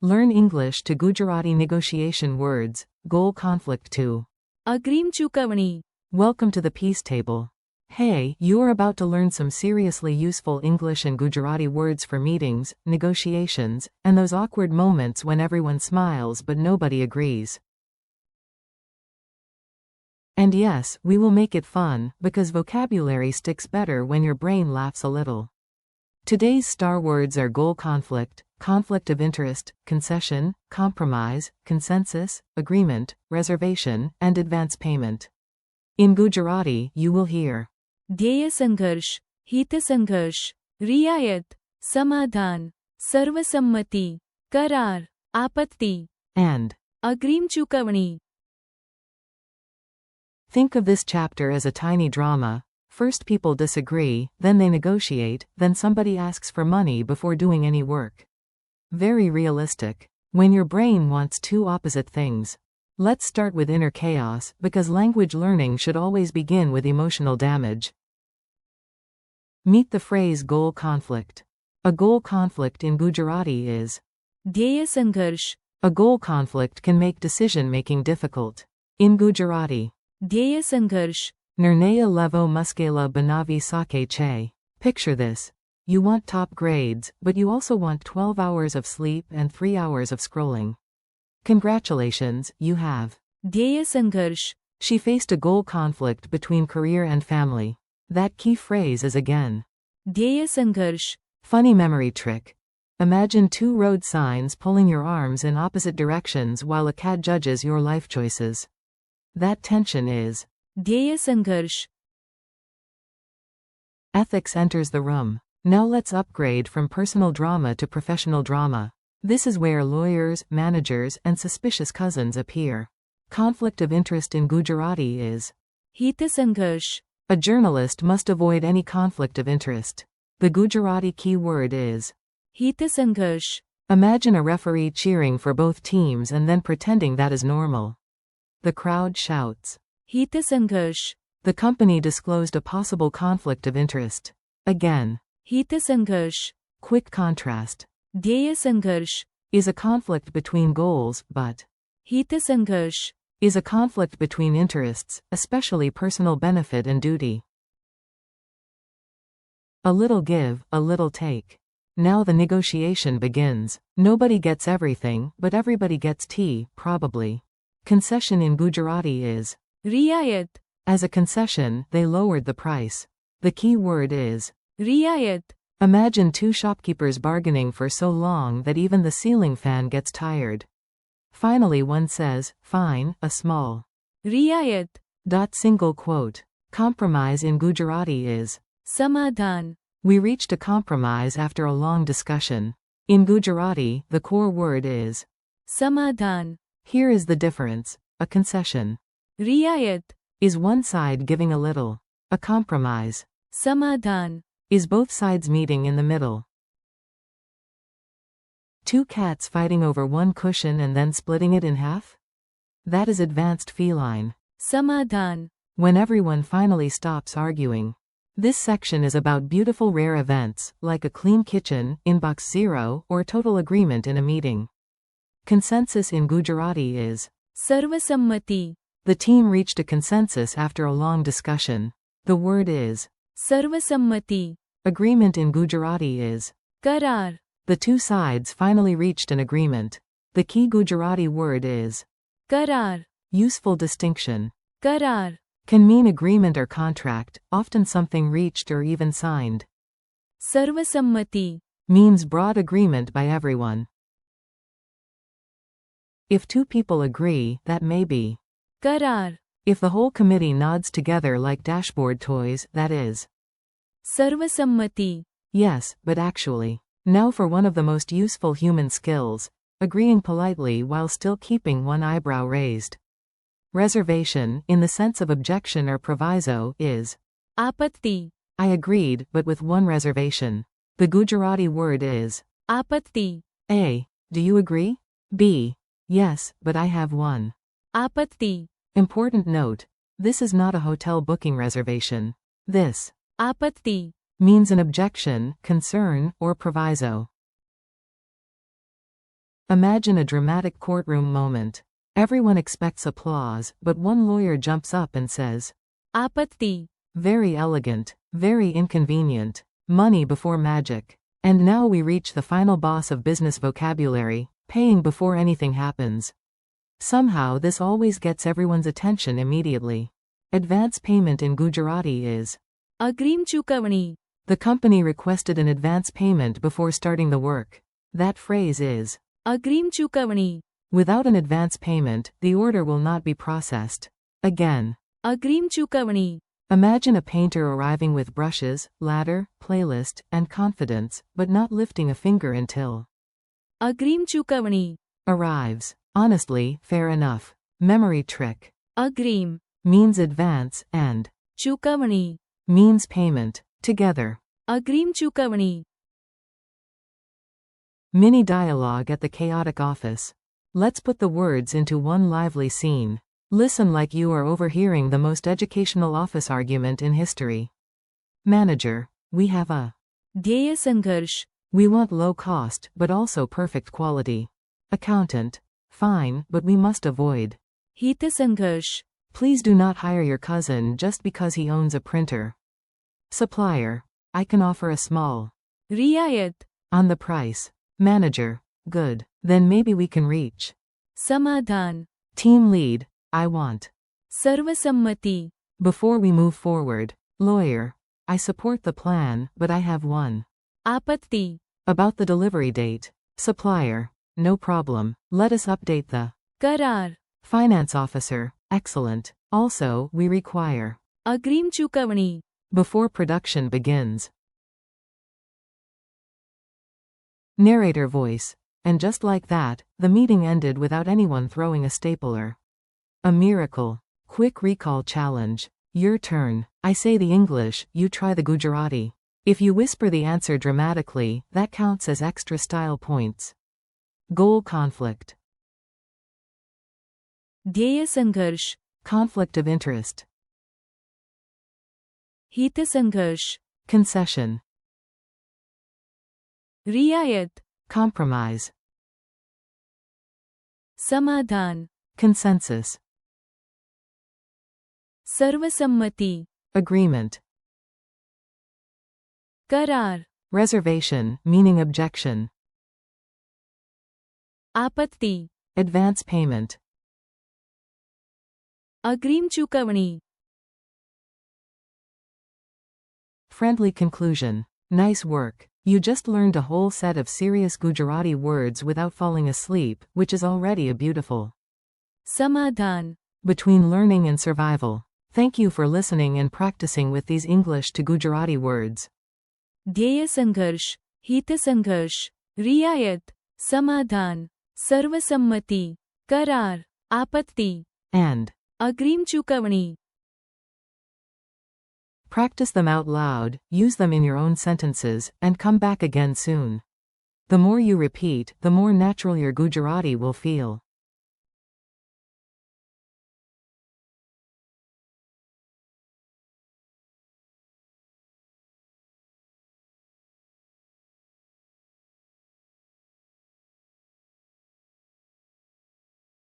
Learn English to Gujarati negotiation words, goal conflict 2. અગ્રીમ ચૂકવણી. Welcome to the Peace Table. Hey, you are about to learn some seriously useful English and Gujarati words for meetings, negotiations, and those awkward moments when everyone smiles but nobody agrees. And yes, we will make it fun, because vocabulary sticks better when your brain laughs a little. Today's star words are goal conflict, conflict of interest, concession, compromise, consensus, agreement, reservation, and advance payment. In Gujarati, you will hear ધ્યેય સંઘર્ષ, હિત સંઘર્ષ, રિયાયત, સમાધાન, સર્વસંમતિ, કરાર, આપત્તિ, and અગ્રીમ ચૂકવણી. Think of this chapter as a tiny drama. First people disagree, then they negotiate, then somebody asks for money before doing any work. Very realistic. When your brain wants two opposite things. Let's start with inner chaos, because language learning should always begin with emotional damage. Meet the phrase goal conflict. A goal conflict in Gujarati is ધ્યેય સંઘર્ષ. a goal conflict can make decision-making difficult. In Gujarati, ધ્યેય સંઘર્ષ. Nirnaya levo muskela banavi sake che. Picture this. You want top grades, but you also want 12 hours of sleep and 3 hours of scrolling. Congratulations, you have. ધ્યેય સંઘર્ષ. She faced a goal conflict between career and family. That key phrase is again. ધ્યેય સંઘર્ષ. Funny memory trick. Imagine two road signs pulling your arms in opposite directions while a cat judges your life choices. That tension is ધ્યેય સંઘર્ષ. ethics enters the room. Now let's upgrade from personal drama to professional drama. This is where lawyers, managers, and suspicious cousins appear. Conflict of interest in Gujarati is હિત સંઘર્ષ. a journalist must avoid any conflict of interest. The Gujarati key word is હિત સંઘર્ષ. imagine a referee cheering for both teams and then pretending that is normal. The crowd shouts. હિત સંઘર્ષ. The company disclosed a possible conflict of interest. Again, હિત સંઘર્ષ. quick contrast. ધ્યેય સંઘર્ષ. Is a conflict between goals, but હિત સંઘર્ષ. is a conflict between interests, especially personal benefit and duty. A little give, a little take. Now the negotiation begins. Nobody gets everything, but everybody gets tea, probably. Concession in Gujarati is રિયાયત. as a concession, they lowered the price. The key word is રિયાયત. imagine two shopkeepers bargaining for so long that even the ceiling fan gets tired. Finally one says, fine, a small. રિયાયત. Single quote. Compromise in Gujarati is સમાધાન. we reached a compromise after a long discussion. In Gujarati, the core word is સમાધાન. here is the difference. A concession રિયાયત. is one side giving a little. A compromise સમાધાન. is both sides meeting in the middle. Two cats fighting over one cushion and then splitting it in half? That is advanced feline. સમાધાન. When everyone finally stops arguing. This section is about beautiful rare events, like a clean kitchen, inbox 0, or total agreement in a meeting. Consensus in Gujarati is સર્વસંમતિ. the team reached a consensus after a long discussion. The word is સર્વસંમતિ. agreement in Gujarati is કરાર. the two sides finally reached an agreement. The key Gujarati word is કરાર. useful distinction. કરાર. Can mean agreement or contract, often something reached or even signed. સર્વસંમતિ. Means broad agreement by everyone. If two people agree, that may be કરાર. if the whole committee nods together like dashboard toys, that is સર્વસંમતિ. yes, but actually. Now for one of the most useful human skills, agreeing politely while still keeping one eyebrow raised. Reservation, in the sense of objection or proviso, is આપત્તિ. I agreed, but with one reservation. The Gujarati word is આપત્તિ. A. Do you agree? B. Yes, but I have one. આપત્તિ. Important note. This is not a hotel booking reservation. This આપત્તિ. means an objection, concern, or proviso. Imagine a dramatic courtroom moment. Everyone expects applause, but one lawyer jumps up and says, आपत्ति, very elegant, very inconvenient. Money before magic. And now we reach the final boss of business vocabulary, paying before anything happens. Somehow this always gets everyone's attention immediately. Advance payment in Gujarati is अग्रिम चुकवणी, the company requested an advance payment before starting the work. That phrase is अग्रिम चुकवणी, without an advance payment, the order will not be processed. Again, अग्रिम चुकवणी, imagine a painter arriving with brushes, ladder, playlist, and confidence, but not lifting a finger until अग्रिम चुकवणी, arrives. Honestly, fair enough. Memory trick. अग्रिम, Means advance, and चुकवणी, means payment. Together. अग्रिम चुकवणी, Mini dialogue at the chaotic office. Let's put the words into one lively scene. Listen like you are overhearing the most educational office argument in history. Manager, we have a ध्येय संघर्ष, we want low cost, but also perfect quality. Accountant, fine, but we must avoid. हित संघर्ष, Please do not hire your cousin just because he owns a printer. Supplier, I can offer a small रियायत, on the price. Manager, good, then maybe we can reach. समाधान, Team lead, I want. सर्वसम्मति, Before we move forward. Lawyer, I support the plan, but I have one. आपत्ति, About the delivery date. Supplier, no problem, let us update the करार, finance officer, excellent. Also, we require अग्रिम चुकवणी, before production begins. Narrator voice. And just like that, the meeting ended without anyone throwing a stapler. A miracle. Quick recall challenge. Your turn. I say the English, you try the Gujarati. If you whisper the answer dramatically, that counts as extra style points. Goal conflict. ध्येय संघर्ष, Conflict of interest. हित संघर्ष, Concession. रियायत, Compromise. समाधान, Consensus. सर्वसम्मति, Agreement. करार, Reservation, meaning objection. आपत्ति, Advance payment. अग्रिम चुकवणी, Friendly conclusion. Nice work. You just learned a whole set of serious Gujarati words without falling asleep, which is already a beautiful समाधान, between learning and survival. Thank you for listening and practicing with these English to Gujarati words. ध्येय संघर्ष, हित संघर्ष, रियायत, समाधान, सर्वसम्मति, करार, आपत्ति, And अग्रिम चुकवणी. practice them out loud, use them in your own sentences, and come back again soon. The more you repeat, the more natural your Gujarati will feel.